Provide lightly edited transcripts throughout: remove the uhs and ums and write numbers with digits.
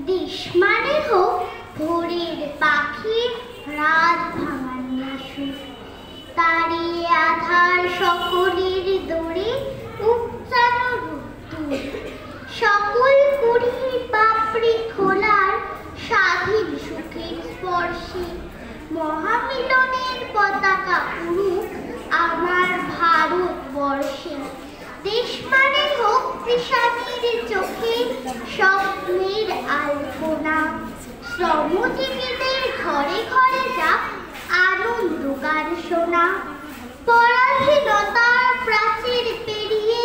দেশ মানে হোক ভোরের পাখির রাত ভাঙানো সুর, তারিয়ে আধার সকলের দৌড়ে উপচানো রোদ্দুর, সকল কুড়ির পাপড়ি খোলার স্বাধীন সুখের স্পর্শে মহামিলনের পতাকা উড়ুক আমার ভারতবর্ষে। দেশ মানে হোক কৃষাণীর চোখে স্বপ্নের আলপনা, শ্রমজীবীদের ঘরে ঘরে যাক আনন্দ গান শোনা, পরাধীনতার প্রাচীর পেরিয়ে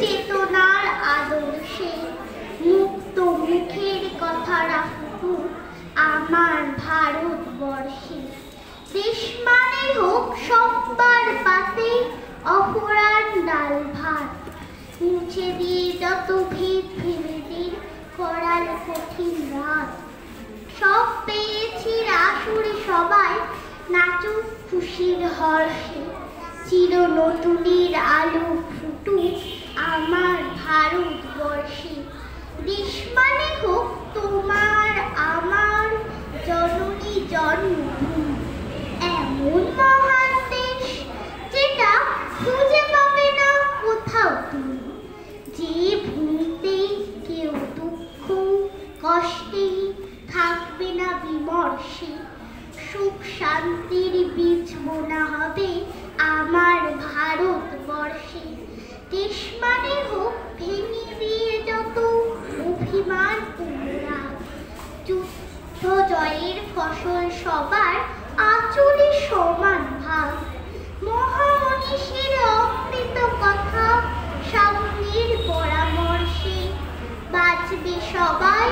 চেতনার আদর্শে মুক্ত মুখের কথারা ফুটুক আমার ভারতবর্ষে। দেশ মানে হোক সব্বার পাতে অপরাণ ডাল ভাত, মুছে দিয়ে যত ভেদ ভেবেদের করাল কঠিন রাত, সব পেয়েছি আসুরে সবাই নাচুক খুশির হর্ষে, চির নতুনের আলো ফুটুক আমার ভারতবর্ষে। দেশ মানে হোক তোমার আমার জননী জন্মভূমি, এমন মহান দেশ যেটা খুঁজে পাবে না কোথাও তুমি, যে ভূমিতে কেউ দুঃখ কষ্টে থাকবে না বিমর্ষে, সুখ শান্তির বীজ বোনা হবে আমার ভারতবর্ষে। দেশ মানে হোক ভেঙে দিয়ে যত অভিমান অনুরাগ, যুদ্ধ জয়ের ফসল সবার আঁচলে সমান ভাগ, মহামনীষীর অমৃত কথা সামনের পরামর্শে বাঁচবে সবাই